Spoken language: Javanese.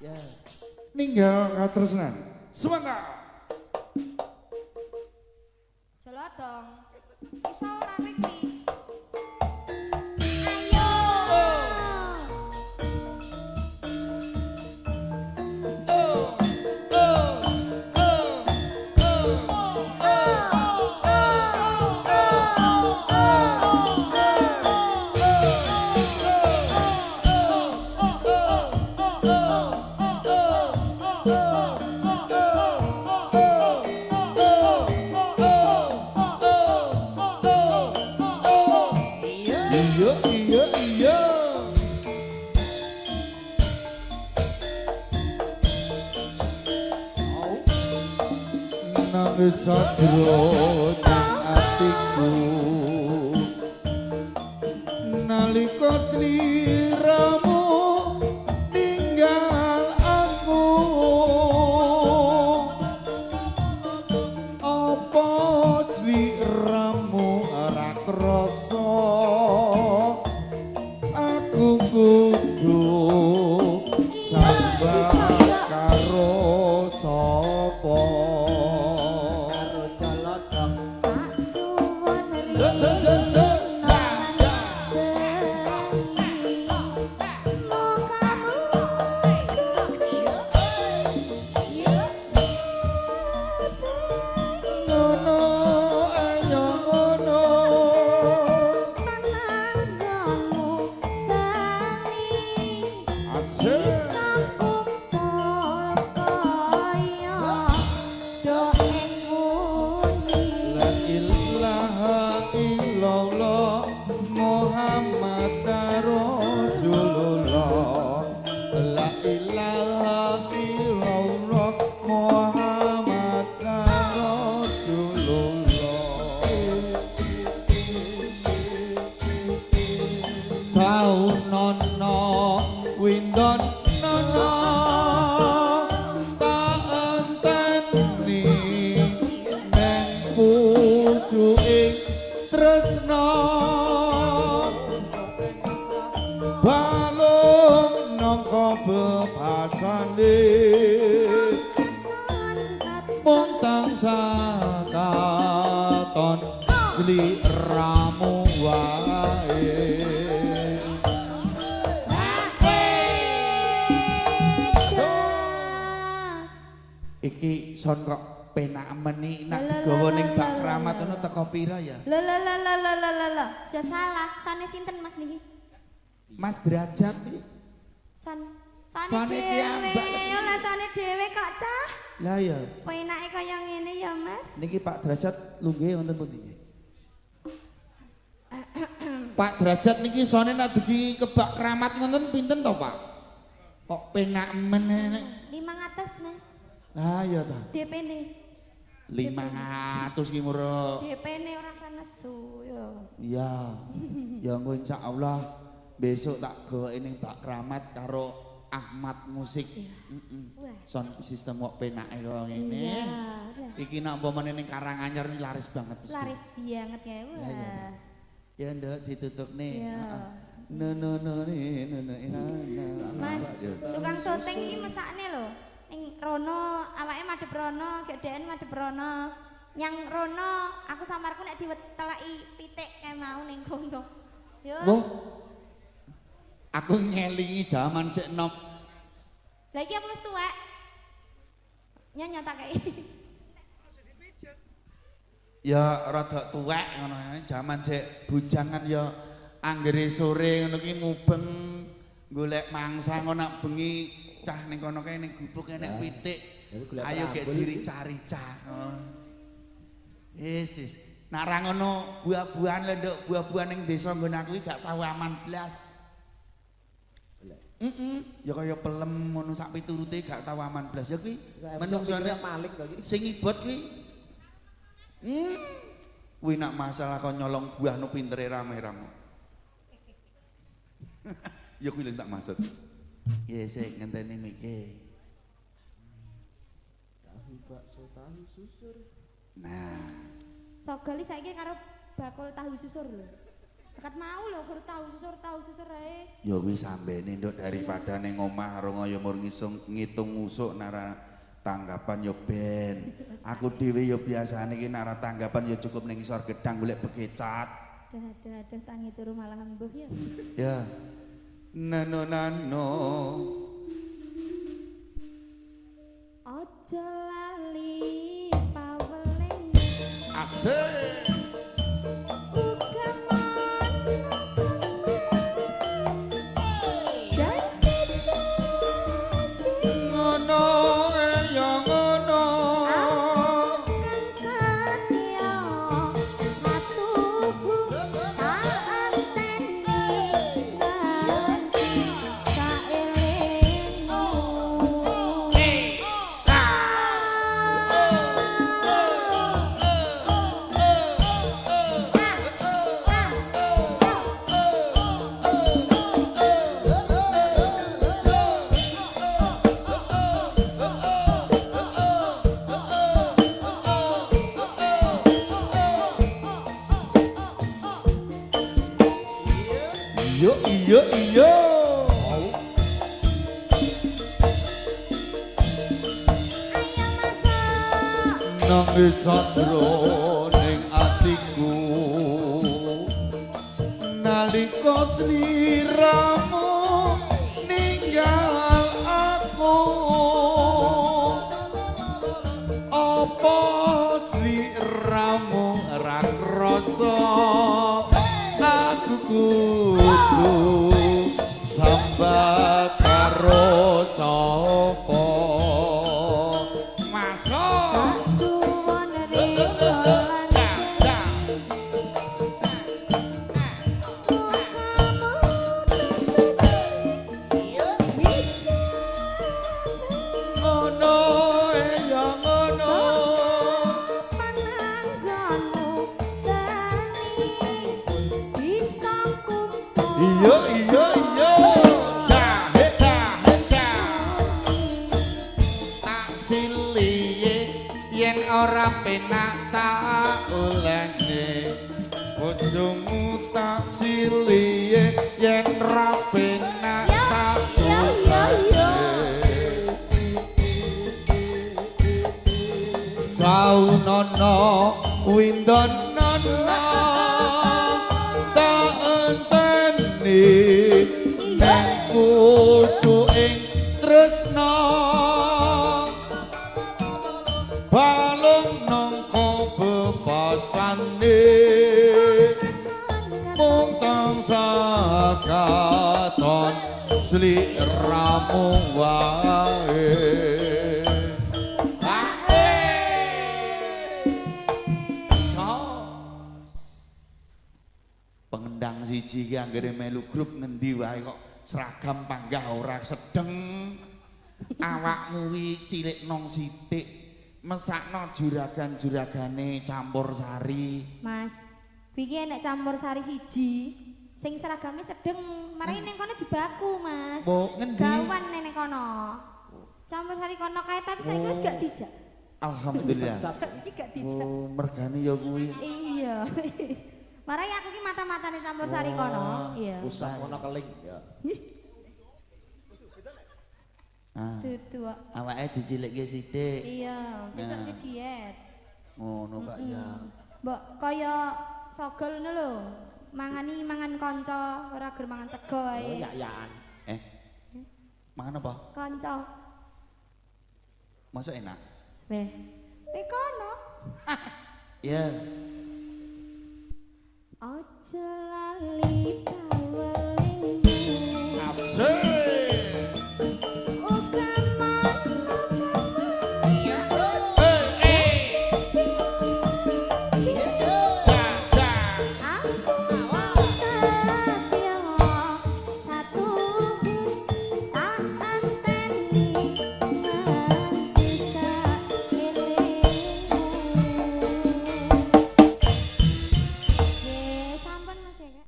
Ya. Ninggal katresnan. Semangat. Jelodong. Iso ora Riki. Sadro nang atiku nalika sliramu tinggal aku apa sliramu ora krasa aku kudu sabar karo sapa sliramu wae iki son kok penak meni nak digawa ning bak kramat ngono teko pira ya Lho. Aja salah, sane sinten Mas niki? Mas Derajat iki Sane piyambak Ya lah sane dhewe kok cah. Lah ya. Penake kaya ngene ya Mas. Niki Pak Derajat lungguhe wonten pundi? Pak Derajat niki sone nak dugi kebak keramat ngoten pinten to, Pak? Kok penak men 500 Mas. Lah ya ta. DP-ne. 500 ki muro. DP-ne ora sanesu ya. Iya. Ya engko insyaallah besok tak gowoke ning bak keramat karo Ahmad Musik. Son sistem kok penake kaya ngene. Iya. Iki nak umpamane ning Karanganyar ini laris banget mesti. Laris banget ya. Wah. Ya ndak ditutup nih. Iya. No. Mas, tukang syuting iki mesakne lho. Ning rono awake madhep rono, gedhen madhep rono. Nyang rono aku samarku nek diweteleki pitik kae mau ning kono. Yo. Loh. Aku ngelingi jaman cek nom. Lah iki aku wis tuwek. Nyonya tak kei. Ya rada tuwek ngono jaman cek bujangan ya anggere sore ngono ki mubeng golek mangsa ngono nak bengi cah ning kono kae ning gubuk enek pitik. Ayo gek dirica-rica. Wis. Nak ra ngono buah-buahan lho nduk buah-buahan ning desa nggon aku iki gak tau aman blas. Ya kaya pelem ngono sak piturute gak tau aman blas ya kuwi menungsone malik kok iki. sing ibot kuwi. Kuwi nak masalah kok nyolong buah no pintere rame-rame. Ya kuwi lho tak maksud. Ya sik ngenteni mikir. Tahu bakso tahu susur. Nah, Sogol iki saiki karo bakul tahu susur lho. Dekat mau lho guru tahu susur ae. Ya wis sambene nduk daripada ning omah karo ya mur ngitung ngusuk nara tanggapan ya ben. Aku dhewe ya biasane iki nara tanggapan ya cukup ning isor gedang golek bekecat. Aduh tangi turu malah embuh ya. Ya. Nano. Ojo lali paweling. Asik. Iya. Nangis sajroning atiku nalika sliramu ninggal aku apa sliramu ra krasa aku kudu sambah karo sapa masuk Suwon rekolan ngono ya ngono pananggonmu tani bisa kumpul. iya tak siliye yen ora penak tak olehne bojomu tak siliye yen ora penak tak olehne kau nono windonono tak enteni neng pucuking tresna balung nangka bebasane mung tansah katon sliramu wae pengendang siji iki anggere melu grup ngendi wae kok seragam panggah ora sedeng awakmu wi cilik nong sithik mesakno juragan-juragane campur sari Mas, iki enek campur sari siji sing seragame sedeng, mari ning kono dibaku, Mas. Mbok ngendi? Gawan ning kono. Campur sari kono kae tapi saiki wis gak dijak. Alhamdulillah. Saiki gak dijak. Oh, mergane ya kuwi. Iya. Marai aku ki mata-matane campur sari kono. Iya. Usah ngono keling ya. Ah, Dudu. awake dicilikke sithik. Iya, besok Nah. diet. Ngono Kak ya. Mbok kaya sogol ngono lho. Mangan kanca, ora ger mangan sego Oh ae. ya-yaan. Mangan apa? Kanca. Masa enak? Weh. Kono. Ya. Ojo